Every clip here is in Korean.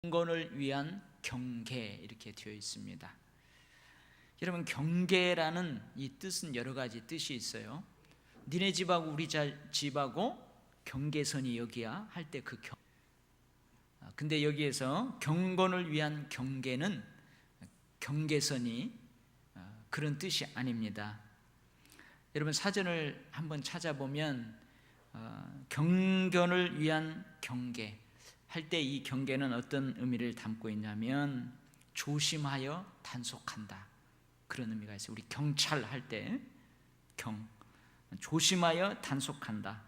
경건을 위한 경계 이렇게 되어 있습니다. 여러분, 경계라는 이 뜻은 여러 가지 뜻이 있어요. 니네 집하고 우리 집하고 경계선이 여기야 할 때 근데 여기에서 경건을 위한 경계는 경계선이 그런 뜻이 아닙니다. 여러분, 사전을 한번 찾아보면 경건을 위한 경계 할 때 이 경계는 어떤 의미를 담고 있냐면 조심하여 단속한다, 그런 의미가 있어요. 우리 경찰 할 때 조심하여 단속한다,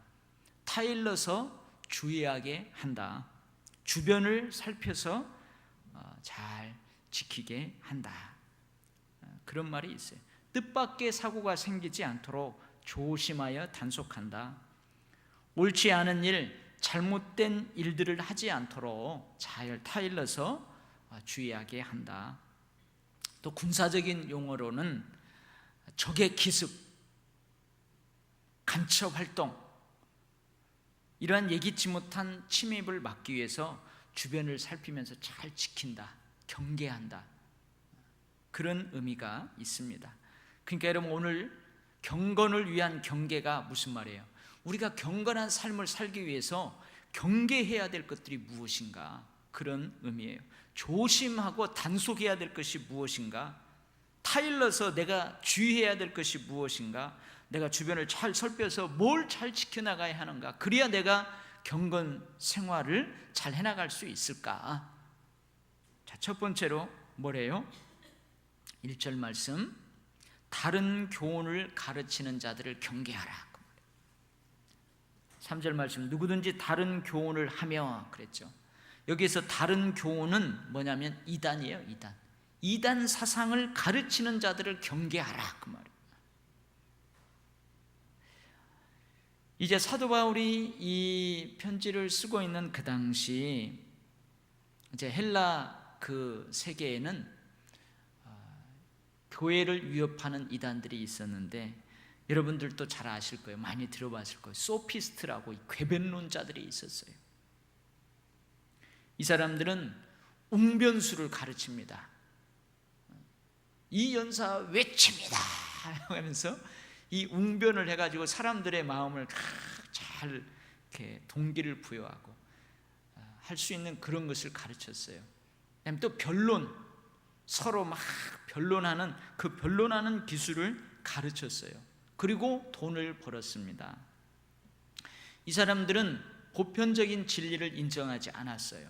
타일러서 주의하게 한다, 주변을 살펴서 잘 지키게 한다, 그런 말이 있어요. 뜻밖의 사고가 생기지 않도록 조심하여 단속한다. 옳지 않은 일, 잘못된 일들을 하지 않도록 잘 타일러서 주의하게 한다. 또 군사적인 용어로는 적의 기습, 간첩 활동, 이러한 예기치 못한 침입을 막기 위해서 주변을 살피면서 잘 지킨다, 경계한다, 그런 의미가 있습니다. 그러니까 여러분, 오늘 경건을 위한 경계가 무슨 말이에요? 우리가 경건한 삶을 살기 위해서 경계해야 될 것들이 무엇인가, 그런 의미예요. 조심하고 단속해야 될 것이 무엇인가, 타일러서 내가 주의해야 될 것이 무엇인가, 내가 주변을 잘 살펴서 뭘 잘 지켜나가야 하는가, 그래야 내가 경건 생활을 잘 해나갈 수 있을까. 자, 첫 번째로 뭐래요? 1절 말씀, 다른 교훈을 가르치는 자들을 경계하라. 3절 말씀, 누구든지 다른 교훈을 하며, 그랬죠. 여기에서 다른 교훈은 뭐냐면 이단이에요. 이단 사상을 가르치는 자들을 경계하라, 그 말이에요. 이제 사도 바울이 이 편지를 쓰고 있는 그 당시 이제 헬라 그 세계에는 교회를 위협하는 이단들이 있었는데, 여러분들도 잘 아실 거예요. 많이 들어봤을 거예요. 소피스트라고 궤변론자들이 있었어요. 이 사람들은 웅변수를 가르칩니다. 이 연사 외칩니다 하면서 이 웅변을 해가지고 사람들의 마음을 잘 이렇게 동기를 부여하고 할 수 있는 그런 것을 가르쳤어요. 그다음에 또 변론, 서로 막 변론하는 그 변론하는 기술을 가르쳤어요. 그리고 돈을 벌었습니다. 이 사람들은 보편적인 진리를 인정하지 않았어요.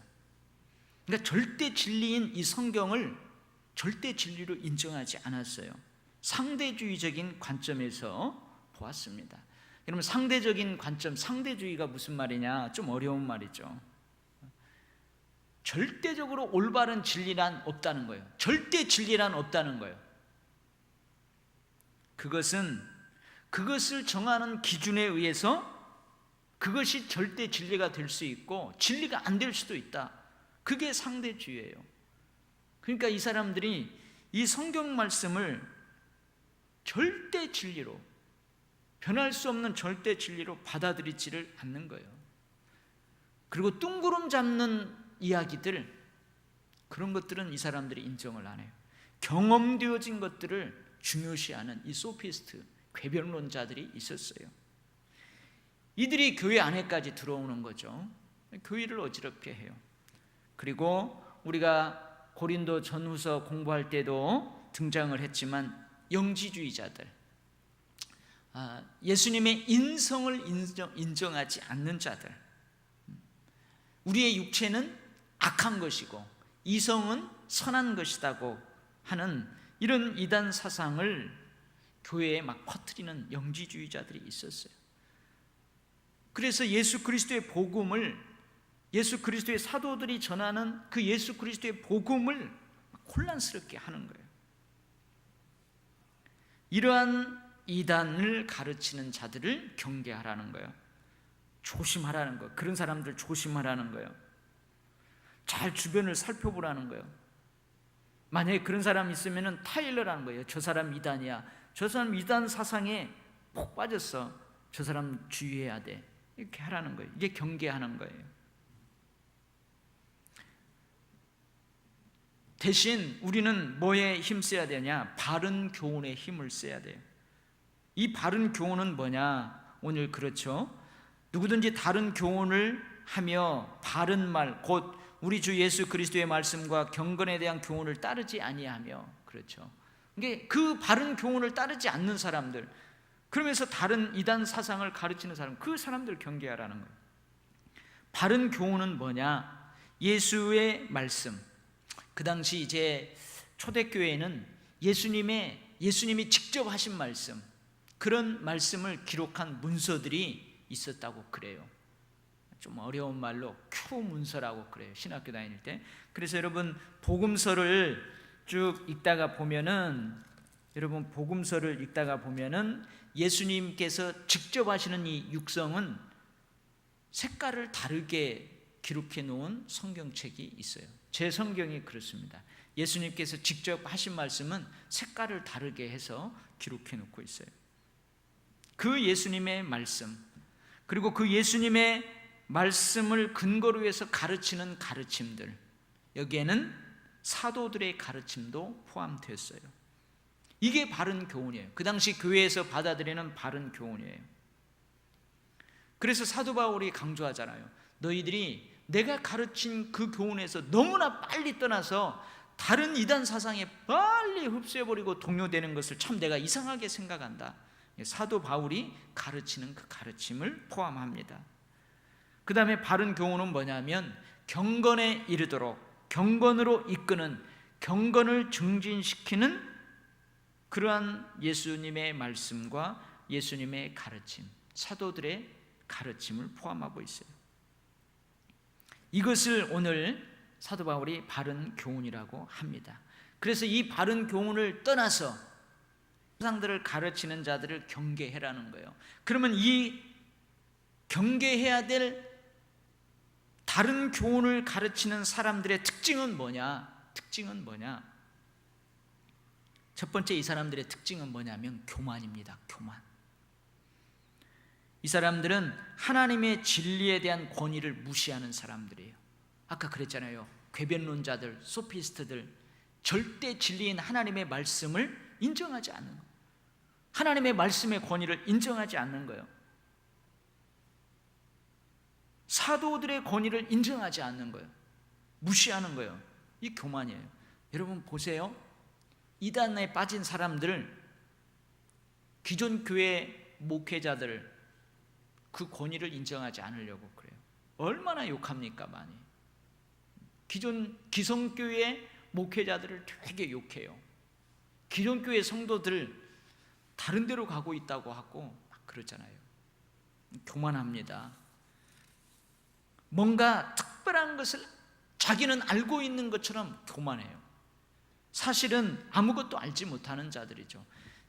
그러니까 절대 진리인 이 성경을 절대 진리로 인정하지 않았어요. 상대주의적인 관점에서 보았습니다. 여러분, 상대적인 관점, 상대주의가 무슨 말이냐? 좀 어려운 말이죠. 절대적으로 올바른 진리란 없다는 거예요. 절대 진리란 없다는 거예요. 그것을 정하는 기준에 의해서 그것이 절대 진리가 될 수 있고 진리가 안 될 수도 있다. 그게 상대주의예요. 그러니까 이 사람들이 이 성경 말씀을 절대 진리로, 변할 수 없는 절대 진리로 받아들이지를 않는 거예요. 그리고 뚱구름 잡는 이야기들, 그런 것들은 이 사람들이 인정을 안 해요. 경험되어진 것들을 중요시하는 이 소피스트, 궤변론자들이 있었어요. 이들이 교회 안에까지 들어오는 거죠. 교회를 어지럽게 해요. 그리고 우리가 고린도 전후서 공부할 때도 등장을 했지만 영지주의자들, 예수님의 인성을 인정하지 않는 자들, 우리의 육체는 악한 것이고 이성은 선한 것이라고 하는 이런 이단 사상을 교회에 막 퍼뜨리는 영지주의자들이 있었어요. 그래서 예수 그리스도의 복음을, 예수 그리스도의 사도들이 전하는 그 예수 그리스도의 복음을 혼란스럽게 하는 거예요. 이러한 이단을 가르치는 자들을 경계하라는 거예요. 조심하라는 거예요. 그런 사람들 조심하라는 거예요. 잘 주변을 살펴보라는 거예요. 만약에 그런 사람이 있으면 타일러라는 거예요. 저 사람 이단이야, 저 사람 이단 사상에 푹 빠졌어, 저 사람 주의해야 돼, 이렇게 하라는 거예요. 이게 경계하는 거예요. 대신 우리는 뭐에 힘써야 되냐? 바른 교훈에 힘을 써야 돼요. 이 바른 교훈은 뭐냐? 오늘 그렇죠? 누구든지 다른 교훈을 하며 바른 말, 곧 우리 주 예수 그리스도의 말씀과 경건에 대한 교훈을 따르지 아니하며, 그렇죠? 이게 그 바른 교훈을 따르지 않는 사람들, 그러면서 다른 이단 사상을 가르치는 사람, 그 사람들 경계하라는 거예요. 바른 교훈은 뭐냐? 예수의 말씀. 그 당시 이제 초대교회에는 예수님이 직접 하신 말씀, 그런 말씀을 기록한 문서들이 있었다고 그래요. 좀 어려운 말로 큐문서라고 그래요, 신학교 다닐 때. 그래서 여러분 복음서를 쭉 읽다가 보면은 예수님께서 직접 하시는 이 육성은 색깔을 다르게 기록해 놓은 성경책이 있어요. 제 성경이 그렇습니다. 예수님께서 직접 하신 말씀은 색깔을 다르게 해서 기록해 놓고 있어요. 그 예수님의 말씀, 그리고 그 예수님의 말씀을 근거로 해서 가르치는 가르침들, 여기에는 사도들의 가르침도 포함되었어요. 이게 바른 교훈이에요. 그 당시 교회에서 받아들이는 바른 교훈이에요. 그래서 사도 바울이 강조하잖아요. 너희들이 내가 가르친 그 교훈에서 너무나 빨리 떠나서 다른 이단 사상에 빨리 흡수해버리고 동요되는 것을 참 내가 이상하게 생각한다. 사도 바울이 가르치는 그 가르침을 포함합니다. 그 다음에 바른 교훈은 뭐냐면 경건에 이르도록, 경건으로 이끄는, 경건을 증진시키는 그러한 예수님의 말씀과 예수님의 가르침, 사도들의 가르침을 포함하고 있어요. 이것을 오늘 사도 바울이 바른 교훈이라고 합니다. 그래서 이 바른 교훈을 떠나서 사상들을 가르치는 자들을 경계해라는 거예요. 그러면 이 경계해야 될 다른 교훈을 가르치는 사람들의 특징은 뭐냐? 첫 번째 이 사람들의 특징은 뭐냐면 교만입니다. 교만. 이 사람들은 하나님의 진리에 대한 권위를 무시하는 사람들이에요. 아까 그랬잖아요. 궤변론자들, 소피스트들, 절대 진리인 하나님의 말씀을 인정하지 않는 거예요. 하나님의 말씀의 권위를 인정하지 않는 거예요. 사도들의 권위를 인정하지 않는 거예요. 무시하는 거예요. 이 교만이에요. 여러분 보세요. 이단에 빠진 사람들, 기존 교회 목회자들, 그 권위를 인정하지 않으려고 그래요. 얼마나 욕합니까, 많이. 기성교회 목회자들을 되게 욕해요. 기존 교회 성도들 다른 데로 가고 있다고 하고 막 그러잖아요. 교만합니다. 뭔가 특별한 것을 자기는 알고 있는 것처럼 교만해요. 사실은 아무것도 알지 못하는 자들이죠.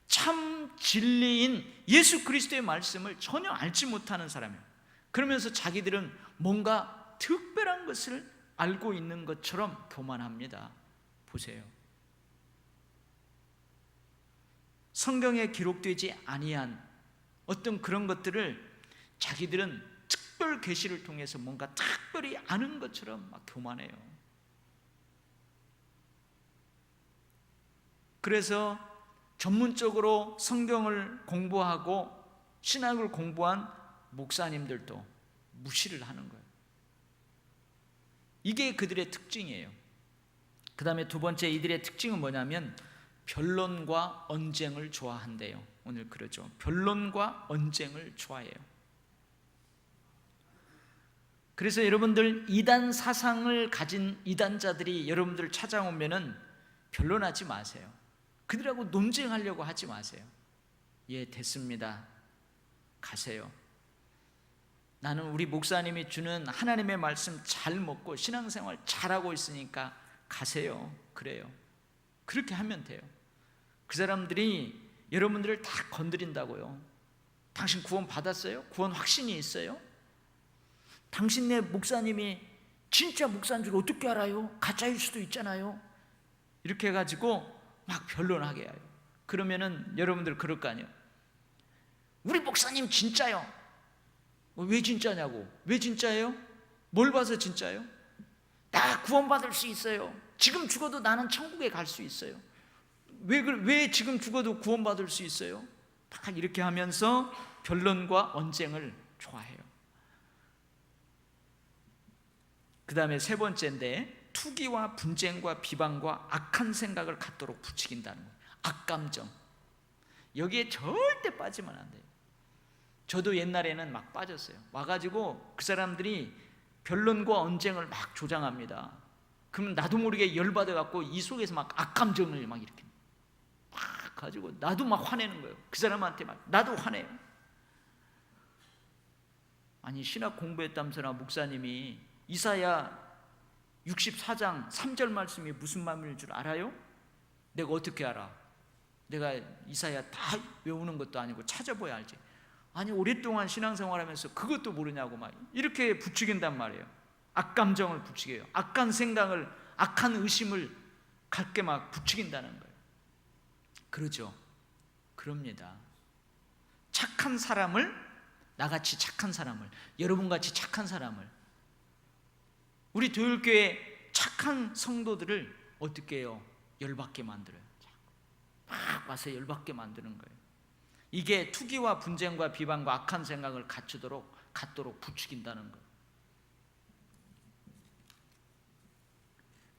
참 진리인 예수 그리스도의 말씀을 전혀 알지 못하는 사람이에요. 그러면서 자기들은 뭔가 특별한 것을 알고 있는 것처럼 교만합니다. 보세요. 성경에 기록되지 아니한 어떤 그런 것들을 자기들은 특별 계시를 통해서 뭔가 특별히 아는 것처럼 막 교만해요. 그래서 전문적으로 성경을 공부하고 신학을 공부한 목사님들도 무시를 하는 거예요. 이게 그들의 특징이에요. 그 다음에 두 번째 이들의 특징은 뭐냐면 변론과 언쟁을 좋아한대요. 오늘 그러죠. 변론과 언쟁을 좋아해요. 그래서 여러분들 이단 사상을 가진 이단자들이 여러분들 찾아오면은 변론하지 마세요. 그들하고 논쟁하려고 하지 마세요. 예, 됐습니다. 가세요. 나는 우리 목사님이 주는 하나님의 말씀 잘 먹고 신앙생활 잘하고 있으니까 가세요. 그래요. 그렇게 하면 돼요. 그 사람들이 여러분들을 다 건드린다고요. 당신 구원 받았어요? 구원 확신이 있어요? 당신네 목사님이 진짜 목사인 줄 어떻게 알아요? 가짜일 수도 있잖아요. 이렇게 해가지고 막 변론하게 해요. 그러면은 여러분들 그럴 거 아니에요. 우리 목사님 진짜요. 왜 진짜냐고. 왜 진짜예요? 뭘 봐서 진짜예요? 나 구원받을 수 있어요. 지금 죽어도 나는 천국에 갈 수 있어요. 왜 지금 죽어도 구원받을 수 있어요? 다 이렇게 하면서 변론과 언쟁을 좋아해요. 그 다음에 세 번째인데, 투기와 분쟁과 비방과 악한 생각을 갖도록 부추긴다는 거예요. 악감정. 여기에 절대 빠지면 안 돼요. 저도 옛날에는 막 빠졌어요. 와가지고 그 사람들이 변론과 언쟁을 막 조장합니다. 그러면 나도 모르게 열받아갖고 이 속에서 막 악감정을 막 이렇게 막 가지고 나도 막 화내는 거예요. 그 사람한테 막 나도 화내요. 아니, 신학 공부했다면서나 목사님이 이사야 64장 3절 말씀이 무슨 말인 줄 알아요? 내가 어떻게 알아? 내가 이사야 다 외우는 것도 아니고 찾아봐야 알지. 아니, 오랫동안 신앙생활하면서 그것도 모르냐고 막 이렇게 부추긴단 말이에요. 악감정을 부추겨요. 악한 생각을, 악한 의심을 갖게 막 부추긴다는 거예요. 그러죠. 그럽니다. 착한 사람을, 나같이 착한 사람을, 여러분같이 착한 사람을, 우리 도율교회 착한 성도들을 어떻게 해요? 열받게 만들어요. 막 와서 열받게 만드는 거예요. 이게 투기와 분쟁과 비방과 악한 생각을 갖도록 부추긴다는 거예요.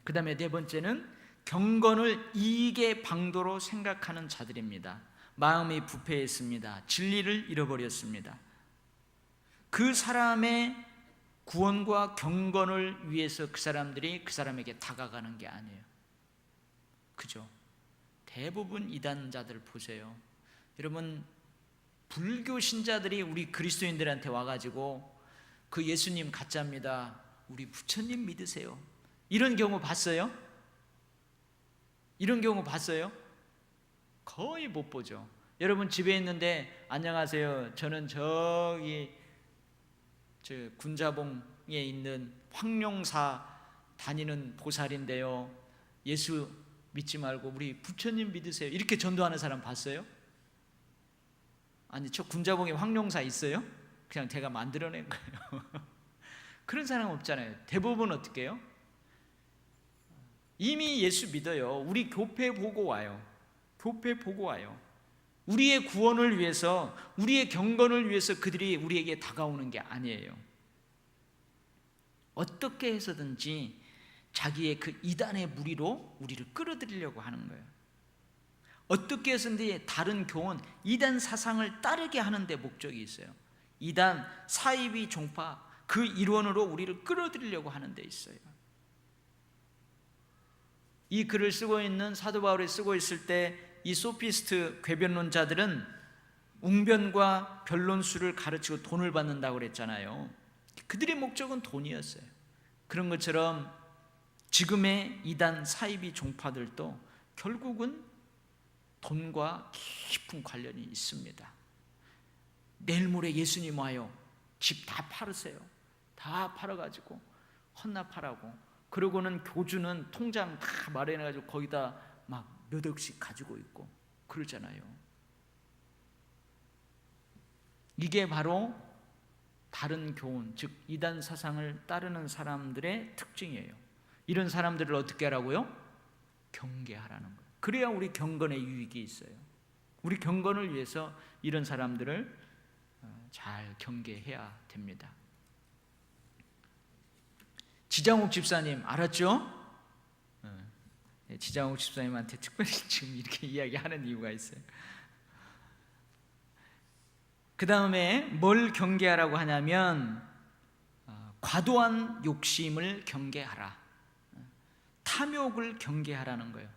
그 다음에 네 번째는 경건을 이익의 방도로 생각하는 자들입니다. 마음이 부패했습니다. 진리를 잃어버렸습니다. 그 사람의 구원과 경건을 위해서 그 사람들이 그 사람에게 다가가는 게 아니에요. 그죠? 대부분 이단자들 보세요. 여러분, 불교 신자들이 우리 그리스도인들한테 와가지고 그 예수님 가짜입니다, 우리 부처님 믿으세요, 이런 경우 봤어요? 이런 경우 봤어요? 거의 못 보죠. 여러분 집에 있는데 안녕하세요, 저는 저기 군자봉에 있는 황룡사 다니는 보살인데요, 예수 믿지 말고 우리 부처님 믿으세요, 이렇게 전도하는 사람 봤어요? 아니, 저 군자봉에 황룡사 있어요? 그냥 제가 만들어낸 거예요. 그런 사람 없잖아요. 대부분 어떻게 해요? 이미 예수 믿어요. 우리 교회 보고 와요. 교회 보고 와요. 우리의 구원을 위해서, 우리의 경건을 위해서 그들이 우리에게 다가오는 게 아니에요. 어떻게 해서든지 자기의 그 이단의 무리로 우리를 끌어들이려고 하는 거예요. 어떻게 해서든지 다른 교훈, 이단 사상을 따르게 하는 데 목적이 있어요. 이단, 사이비 종파, 그 일원으로 우리를 끌어들이려고 하는 데 있어요. 이 글을 쓰고 있는 사도 바울이 쓰고 있을 때 이 소피스트 궤변론자들은 웅변과 변론수를 가르치고 돈을 받는다고 그랬잖아요. 그들의 목적은 돈이었어요. 그런 것처럼 지금의 이단 사이비 종파들도 결국은 돈과 깊은 관련이 있습니다. 내일 모레 예수님 와요, 집 다 팔으세요. 다 팔아가지고 헌납하라고. 그러고는 교주는 통장 다 마련해가지고 거기다 막 몇 억씩 가지고 있고 그러잖아요. 이게 바로 다른 교훈, 즉 이단 사상을 따르는 사람들의 특징이에요. 이런 사람들을 어떻게 하라고요? 경계하라는 거예요. 그래야 우리 경건에 유익이 있어요. 우리 경건을 위해서 이런 사람들을 잘 경계해야 됩니다. 지장욱 집사님 알았죠? 지장욱 집사님한테 특별히 지금 이렇게 이야기하는 이유가 있어요. 그 다음에 뭘 경계하라고 하냐면 과도한 욕심을 경계하라, 탐욕을 경계하라는 거예요.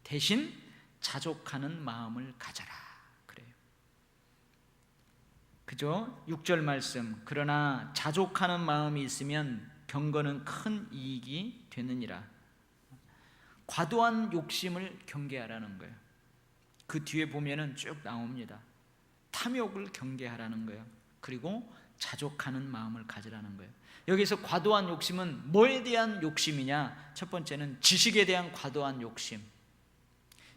대신 자족하는 마음을 가져라 그래요. 그죠? 6절 말씀, 그러나 자족하는 마음이 있으면 경건은 큰 이익이 되느니라. 과도한 욕심을 경계하라는 거예요. 그 뒤에 보면은 쭉 나옵니다. 탐욕을 경계하라는 거예요. 그리고 자족하는 마음을 가지라는 거예요. 여기서 과도한 욕심은 뭐에 대한 욕심이냐? 첫 번째는 지식에 대한 과도한 욕심,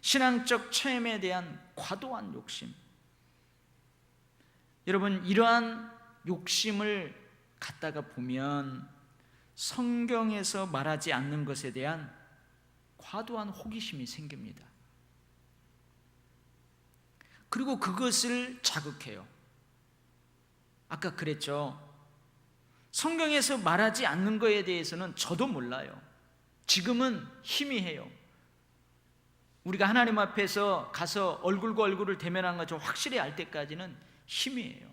신앙적 체험에 대한 과도한 욕심. 여러분, 이러한 욕심을 갖다가 보면 성경에서 말하지 않는 것에 대한 과도한 호기심이 생깁니다. 그리고 그것을 자극해요. 아까 그랬죠. 성경에서 말하지 않는 것에 대해서는 저도 몰라요. 지금은 희미해요. 우리가 하나님 앞에서 가서 얼굴과 얼굴을 대면한 것 좀 확실히 알 때까지는 희미해요.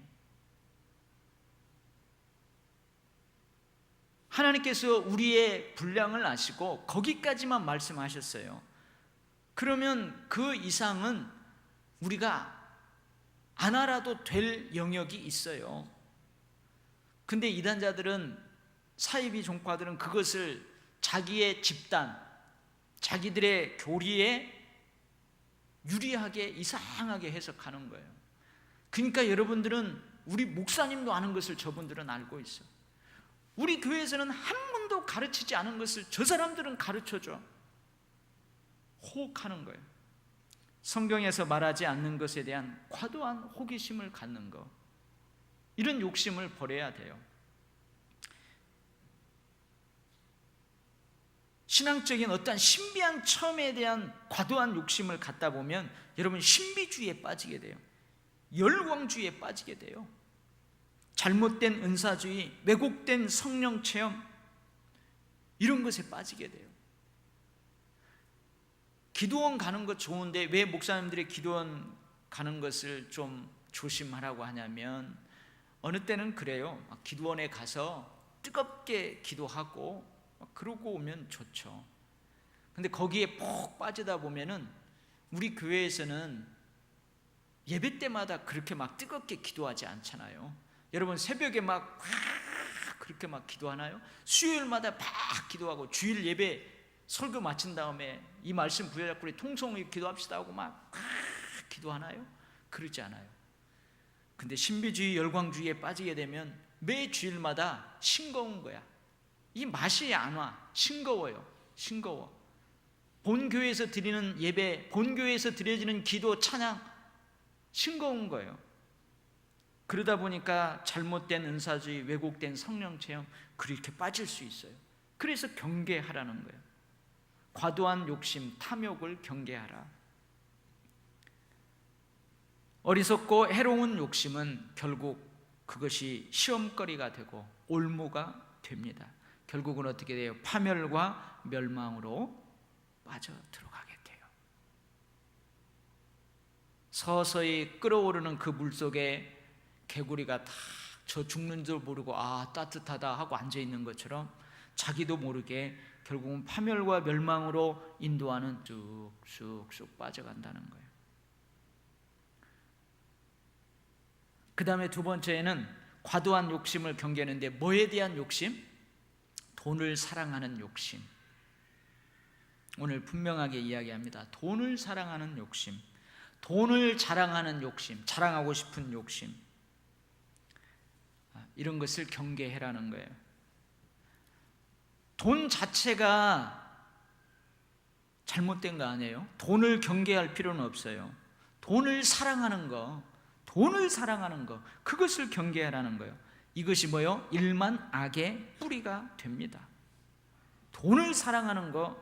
하나님께서 우리의 분량을 아시고 거기까지만 말씀하셨어요. 그러면 그 이상은 우리가 안 알아도 될 영역이 있어요. 근데 이단자들은, 사이비 종파들은 그것을 자기의 집단, 자기들의 교리에 유리하게 이상하게 해석하는 거예요. 그러니까 여러분들은, 우리 목사님도 아는 것을 저분들은 알고 있어요. 우리 교회에서는 한 번도 가르치지 않은 것을 저 사람들은 가르쳐줘. 호흡하는 거예요. 성경에서 말하지 않는 것에 대한 과도한 호기심을 갖는 것, 이런 욕심을 버려야 돼요. 신앙적인 어떤 신비한 체험에 대한 과도한 욕심을 갖다 보면 여러분 신비주의에 빠지게 돼요. 열광주의에 빠지게 돼요. 잘못된 은사주의, 왜곡된 성령 체험, 이런 것에 빠지게 돼요. 기도원 가는 것 좋은데 왜 목사님들이 기도원 가는 것을 좀 조심하라고 하냐면, 어느 때는 그래요. 기도원에 가서 뜨겁게 기도하고 그러고 오면 좋죠. 근데 거기에 푹 빠지다 보면은, 우리 교회에서는 예배 때마다 그렇게 막 뜨겁게 기도하지 않잖아요. 여러분 새벽에 막 그렇게 막 기도하나요? 수요일마다 막 기도하고, 주일 예배 설교 마친 다음에 이 말씀 부여잡고 우리 통성을 기도합시다 하고 막 기도하나요? 그러지 않아요. 근데 신비주의, 열광주의에 빠지게 되면 매 주일마다 싱거운 거야. 이 맛이 안 와. 싱거워요. 싱거워. 본교회에서 드리는 예배, 본교회에서 드려지는 기도, 찬양, 싱거운 거예요. 그러다 보니까 잘못된 은사주의, 왜곡된 성령 체험, 그렇게 빠질 수 있어요. 그래서 경계하라는 거예요. 과도한 욕심, 탐욕을 경계하라. 어리석고 해로운 욕심은 결국 그것이 시험거리가 되고 올무가 됩니다. 결국은 어떻게 돼요? 파멸과 멸망으로 빠져 들어가게 돼요. 서서히 끓어오르는 그 물속에 개구리가 다 저 죽는 줄 모르고 따뜻하다 하고 앉아있는 것처럼, 자기도 모르게 결국은 파멸과 멸망으로 인도하는 쑥쑥쑥 빠져간다는 거예요. 그 다음에 두 번째는 과도한 욕심을 경계하는데, 뭐에 대한 욕심? 돈을 사랑하는 욕심. 오늘 분명하게 이야기합니다. 돈을 사랑하는 욕심, 돈을 자랑하는 욕심, 자랑하고 싶은 욕심, 이런 것을 경계해라는 거예요. 돈 자체가 잘못된 거 아니에요. 돈을 경계할 필요는 없어요. 돈을 사랑하는 거, 돈을 사랑하는 거, 그것을 경계하라는 거예요. 이것이 뭐요? 일만 악의 뿌리가 됩니다. 돈을 사랑하는 거,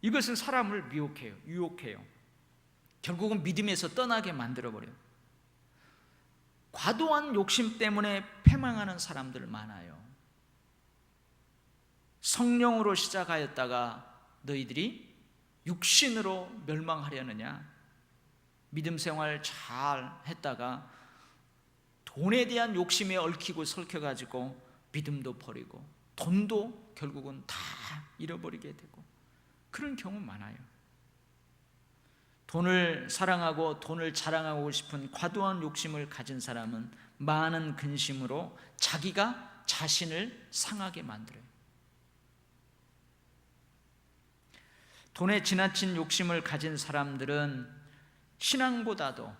이것은 사람을 미혹해요. 유혹해요. 결국은 믿음에서 떠나게 만들어버려요. 과도한 욕심 때문에 패망하는 사람들 많아요. 성령으로 시작하였다가 너희들이 육신으로 멸망하려느냐? 믿음 생활 잘 했다가 돈에 대한 욕심에 얽히고 설켜가지고 믿음도 버리고 돈도 결국은 다 잃어버리게 되고, 그런 경우 많아요. 돈을 사랑하고 돈을 자랑하고 싶은 과도한 욕심을 가진 사람은 많은 근심으로 자기가 자신을 상하게 만들어요. 돈에 지나친 욕심을 가진 사람들은 신앙보다도,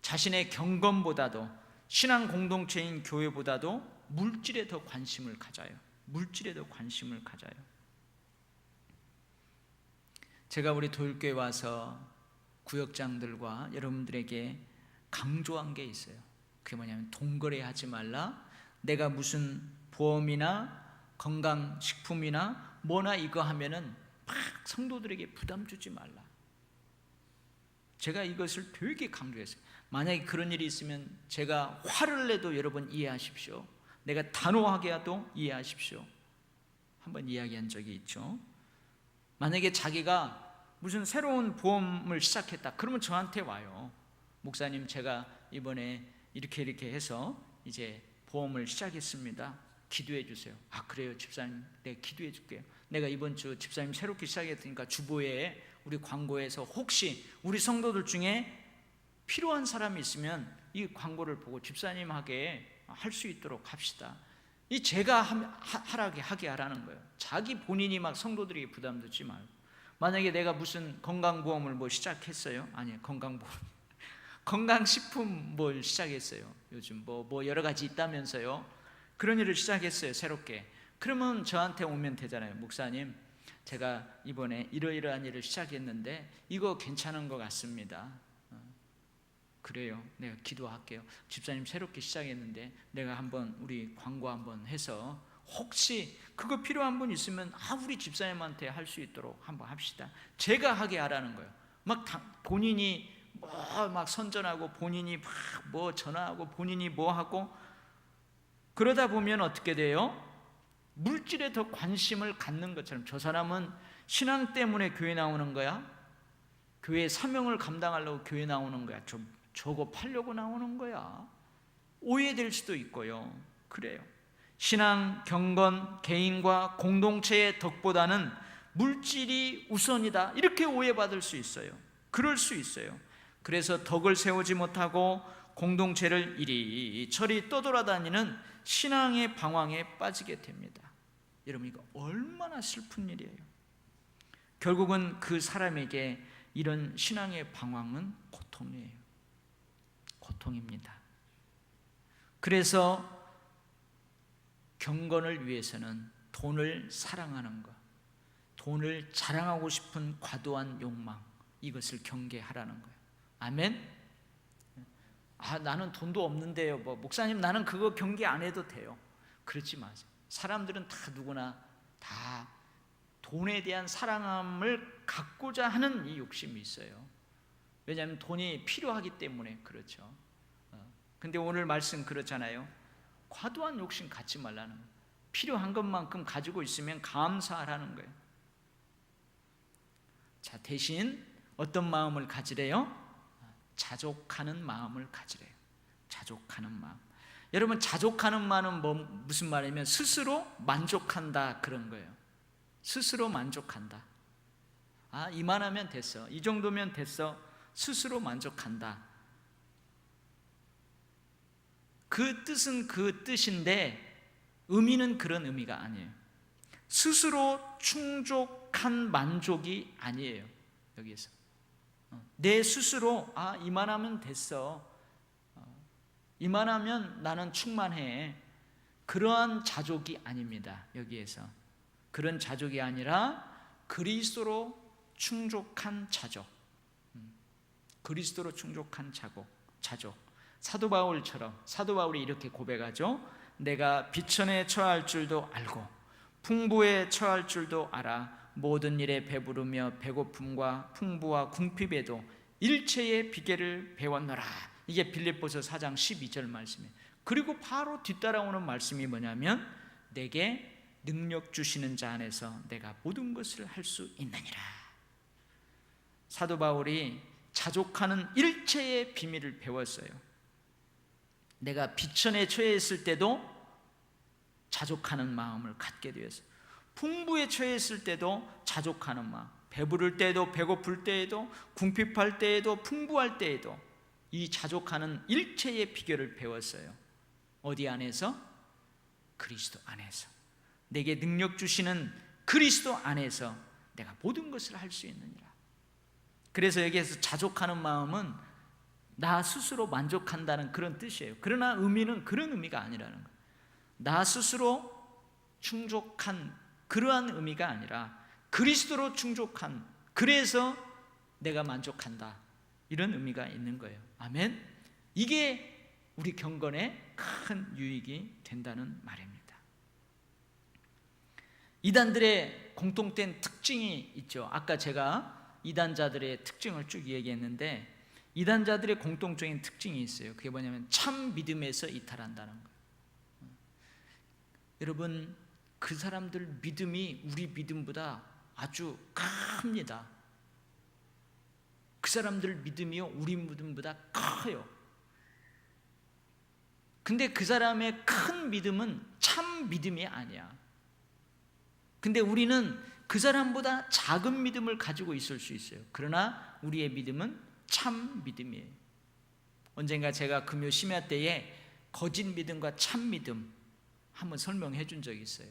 자신의 경건보다도, 신앙 공동체인 교회보다도 물질에 더 관심을 가져요. 물질에 더 관심을 가져요. 제가 우리 도율교회 와서 구역장들과 여러분들에게 강조한 게 있어요. 그게 뭐냐면, 돈 거래하지 말라. 내가 무슨 보험이나 건강식품이나 뭐나 이거 하면은 막 성도들에게 부담 주지 말라. 제가 이것을 되게 강조했어요. 만약에 그런 일이 있으면 제가 화를 내도 여러분 이해하십시오. 내가 단호하게 해도 이해하십시오. 한번 이야기한 적이 있죠. 만약에 자기가 무슨 새로운 보험을 시작했다, 그러면 저한테 와요. 목사님, 제가 이번에 이렇게 해서 이제 보험을 시작했습니다. 기도해 주세요. 아, 그래요 집사님, 내가 기도해 줄게요. 내가 이번 주 집사님 새롭게 시작했으니까 주보에 우리 광고에서 혹시 우리 성도들 중에 필요한 사람이 있으면 이 광고를 보고 집사님하게 할 수 있도록 합시다. 이 제가 하게 하라는 거예요. 자기 본인이 막 성도들에게 부담 주지 말고. 만약에 내가 무슨 건강보험을 뭐 시작했어요. 아니, 건강보험 건강식품 뭘 시작했어요. 요즘 뭐 여러 가지 있다면서요. 그런 일을 시작했어요, 새롭게. 그러면 저한테 오면 되잖아요. 목사님, 제가 이번에 이러이러한 일을 시작했는데 이거 괜찮은 것 같습니다. 그래요, 내가 기도할게요. 집사님 새롭게 시작했는데 내가 한번 우리 광고 한번 해서 혹시 그거 필요한 분 있으면 우리 집사님한테 할 수 있도록 한번 합시다. 제가 하게 하라는 거예요. 막 본인이 막 선전하고 본인이 막 뭐 전화하고 본인이 뭐 하고 그러다 보면 어떻게 돼요? 물질에 더 관심을 갖는 것처럼, 저 사람은 신앙 때문에 교회 나오는 거야? 교회 사명을 감당하려고 교회 나오는 거야? 저거 팔려고 나오는 거야? 오해될 수도 있고요. 그래요. 신앙, 경건, 개인과 공동체의 덕보다는 물질이 우선이다, 이렇게 오해받을 수 있어요. 그럴 수 있어요. 그래서 덕을 세우지 못하고 공동체를 이리저리 떠돌아다니는 신앙의 방황에 빠지게 됩니다. 여러분, 이거 얼마나 슬픈 일이에요. 결국은 그 사람에게 이런 신앙의 방황은 고통이에요. 고통입니다. 그래서 경건을 위해서는 돈을 사랑하는 것, 돈을 자랑하고 싶은 과도한 욕망, 이것을 경계하라는 거예요. 아멘? 나는 돈도 없는데요. 목사님, 나는 그거 경계 안 해도 돼요. 그러지 마세요. 사람들은 다 누구나 다 돈에 대한 사랑함을 갖고자 하는 이 욕심이 있어요. 왜냐하면 돈이 필요하기 때문에 그렇죠. 근데 오늘 말씀 그렇잖아요. 과도한 욕심 갖지 말라는 거예요. 필요한 것만큼 가지고 있으면 감사하라는 거예요. 자, 대신 어떤 마음을 가지래요? 자족하는 마음을 가지래요. 자족하는 마음. 여러분, 자족하는 마음은 무슨 말이냐면 스스로 만족한다, 그런 거예요. 스스로 만족한다. 이만하면 됐어, 이 정도면 됐어, 스스로 만족한다. 그 뜻은 그 뜻인데 의미는 그런 의미가 아니에요. 스스로 충족한 만족이 아니에요. 여기에서 내 스스로 이만하면 됐어, 이만하면 나는 충만해, 그러한 자족이 아닙니다. 여기에서 그런 자족이 아니라 그리스도로 충족한 자족, 그리스도로 충족한 자족. 사도 바울이 이렇게 고백하죠. 내가 비천에 처할 줄도 알고 풍부에 처할 줄도 알아 모든 일에 배부르며 배고픔과 풍부와 궁핍에도 일체의 비결을 배웠노라. 이게 빌립보서 4장 12절 말씀이에요. 그리고 바로 뒤따라오는 말씀이 뭐냐면 내게 능력 주시는 자 안에서 내가 모든 것을 할 수 있느니라. 사도 바울이 자족하는 일체의 비밀을 배웠어요. 내가 비천에 처해 있을 때도 자족하는 마음을 갖게 되었어요. 풍부에 처해 있을 때도 자족하는 마음, 배부를 때에도 배고플 때에도 궁핍할 때에도 풍부할 때에도 이 자족하는 일체의 비결을 배웠어요. 어디 안에서? 그리스도 안에서. 내게 능력 주시는 그리스도 안에서 내가 모든 것을 할 수 있느니라. 그래서 여기에서 자족하는 마음은 나 스스로 만족한다는 그런 뜻이에요. 그러나 의미는 그런 의미가 아니라는 거예요. 나 스스로 충족한 그러한 의미가 아니라 그리스도로 충족한, 그래서 내가 만족한다, 이런 의미가 있는 거예요. 아멘. 이게 우리 경건에 큰 유익이 된다는 말입니다. 이단들의 공통된 특징이 있죠. 아까 제가 이단자들의 특징을 쭉 얘기했는데 이단자들의 공통적인 특징이 있어요. 그게 뭐냐면 참 믿음에서 이탈한다는 거예요. 여러분, 그 사람들 믿음이 우리 믿음보다 아주 큽니다. 그 사람들 믿음이요 우리 믿음보다 커요. 근데 그 사람의 큰 믿음은 참 믿음이 아니야. 근데 우리는 그 사람보다 작은 믿음을 가지고 있을 수 있어요. 그러나 우리의 믿음은 참 믿음이에요. 언젠가 제가 금요 심야 때에 거짓 믿음과 참 믿음 한번 설명해 준 적이 있어요.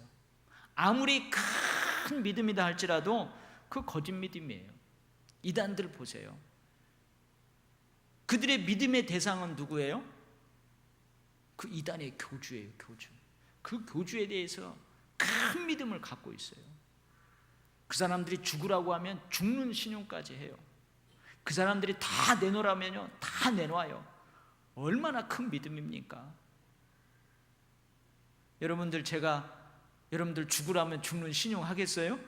아무리 큰 믿음이다 할지라도 그 거짓 믿음이에요. 이단들 보세요. 그들의 믿음의 대상은 누구예요? 그 이단의 교주예요. 교주. 그 교주에 대해서 큰 믿음을 갖고 있어요. 그 사람들이 죽으라고 하면 죽는 신용까지 해요. 그 사람들이 다 내놓으라면요 다 내놔요. 얼마나 큰 믿음입니까? 여러분들, 제가 여러분들 죽으라면 죽는 신용 하겠어요?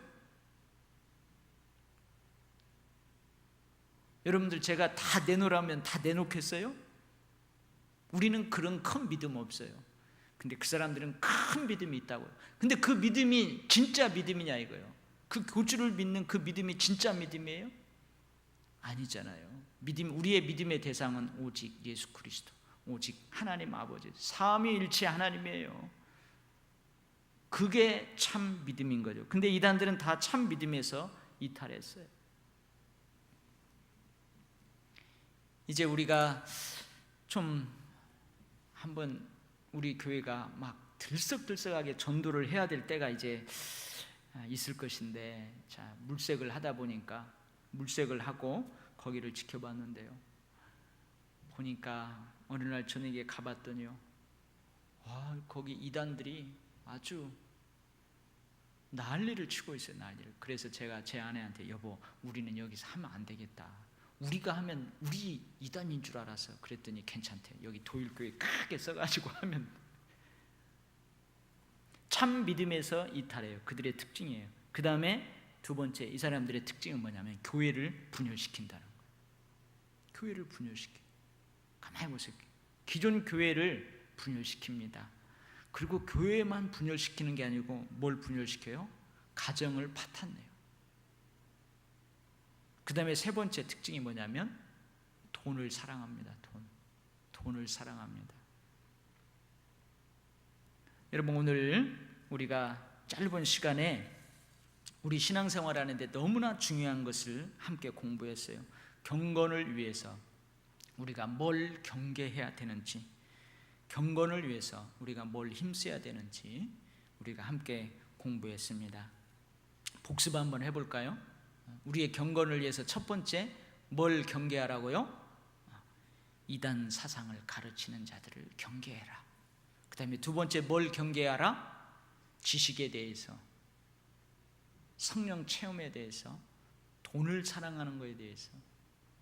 여러분들 제가 다 내놓으라면 다 내놓겠어요? 우리는 그런 큰 믿음 없어요. 근데 그 사람들은 큰 믿음이 있다고요. 근데 그 믿음이 진짜 믿음이냐 이거예요. 그 교주를 믿는 그 믿음이 진짜 믿음이에요? 아니잖아요. 우리의 믿음의 대상은 오직 예수 그리스도, 오직 하나님 아버지, 삼위일체 하나님이에요. 그게 참 믿음인 거죠. 근데 이단들은 다 참 믿음에서 이탈했어요. 이제 우리가 좀 한번 우리 교회가 막 들썩들썩하게 전도를 해야 될 때가 이제 있을 것인데, 자, 물색을 하다 보니까 물색을 하고 거기를 지켜봤는데요, 보니까 어느 날 저녁에 가봤더니요, 거기 이단들이 아주 난리를 치고 있어요. 난리를. 그래서 제가 제 아내한테, 여보, 우리는 여기서 하면 안 되겠다. 우리가 하면 우리 이단인 줄 알아서. 그랬더니 괜찮대. 여기 도일교회 크게 써가지고 하면. 참 믿음에서 이탈해요. 그들의 특징이에요. 그 다음에 두 번째, 이 사람들의 특징은 뭐냐면 교회를 분열시킨다는 거예요. 교회를 분열시켜. 가만히 보세요. 기존 교회를 분열시킵니다. 그리고 교회만 분열시키는 게 아니고 뭘 분열시켜요? 가정을 파탄내요. 그 다음에 세 번째 특징이 뭐냐면 돈을 사랑합니다. 돈을 사랑합니다. 여러분, 오늘 우리가 짧은 시간에 우리 신앙생활 하는데 너무나 중요한 것을 함께 공부했어요. 경건을 위해서 우리가 뭘 경계해야 되는지, 경건을 위해서 우리가 뭘 힘써야 되는지 우리가 함께 공부했습니다. 복습 한번 해볼까요? 우리의 경건을 위해서 첫 번째, 뭘 경계하라고요? 이단 사상을 가르치는 자들을 경계해라. 그 다음에 두 번째, 뭘 경계하라? 지식에 대해서, 성령 체험에 대해서, 돈을 사랑하는 것에 대해서,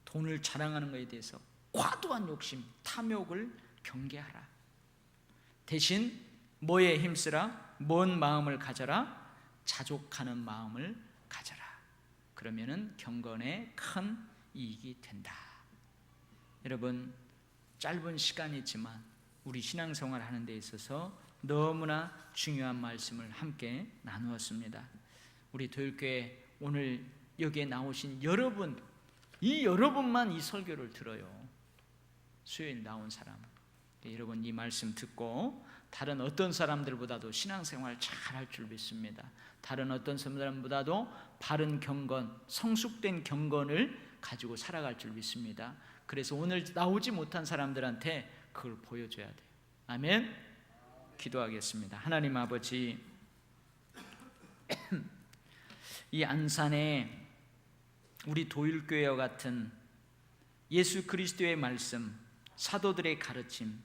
돈을 자랑하는 것에 대해서 과도한 욕심, 탐욕을 경계하라. 대신 뭐에 힘쓰라? 뭔 마음을 가져라? 자족하는 마음을 가져라. 그러면은 경건에 큰 이익이 된다. 여러분, 짧은 시간이지만 우리 신앙생활 하는 데 있어서 너무나 중요한 말씀을 함께 나누었습니다. 우리 도일교회 오늘 여기에 나오신 여러분, 이 여러분만 이 설교를 들어요. 수요일 나온 사람, 여러분 이 말씀 듣고 다른 어떤 사람들보다도 신앙생활 잘할 줄 믿습니다. 다른 어떤 사람보다도 바른 경건, 성숙된 경건을 가지고 살아갈 줄 믿습니다. 그래서 오늘 나오지 못한 사람들한테 그걸 보여줘야 돼요. 아멘. 기도하겠습니다. 하나님 아버지, 이 안산에 우리 도일교회와 같은 예수 그리스도의 말씀, 사도들의 가르침,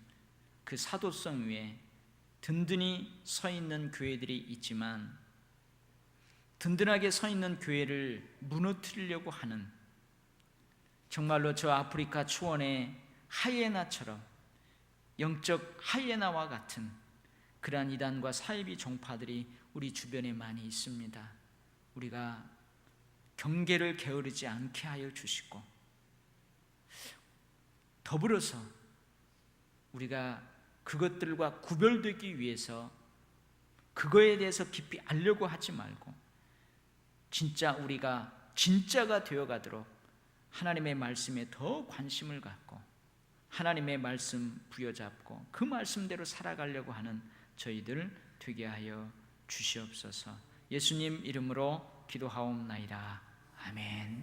그 사도성 위에 든든히 서 있는 교회들이 있지만, 든든하게 서 있는 교회를 무너뜨리려고 하는, 정말로 저 아프리카 초원의 하이에나처럼, 영적 하이에나와 같은 그러한 이단과 사이비 종파들이 우리 주변에 많이 있습니다. 우리가 경계를 게으르지 않게 하여 주시고, 더불어서 우리가 그것들과 구별되기 위해서 그거에 대해서 깊이 알려고 하지 말고 진짜 우리가 진짜가 되어가도록 하나님의 말씀에 더 관심을 갖고 하나님의 말씀 부여잡고 그 말씀대로 살아가려고 하는 저희들 되게 하여 주시옵소서. 예수님 이름으로 기도하옵나이다. 아멘.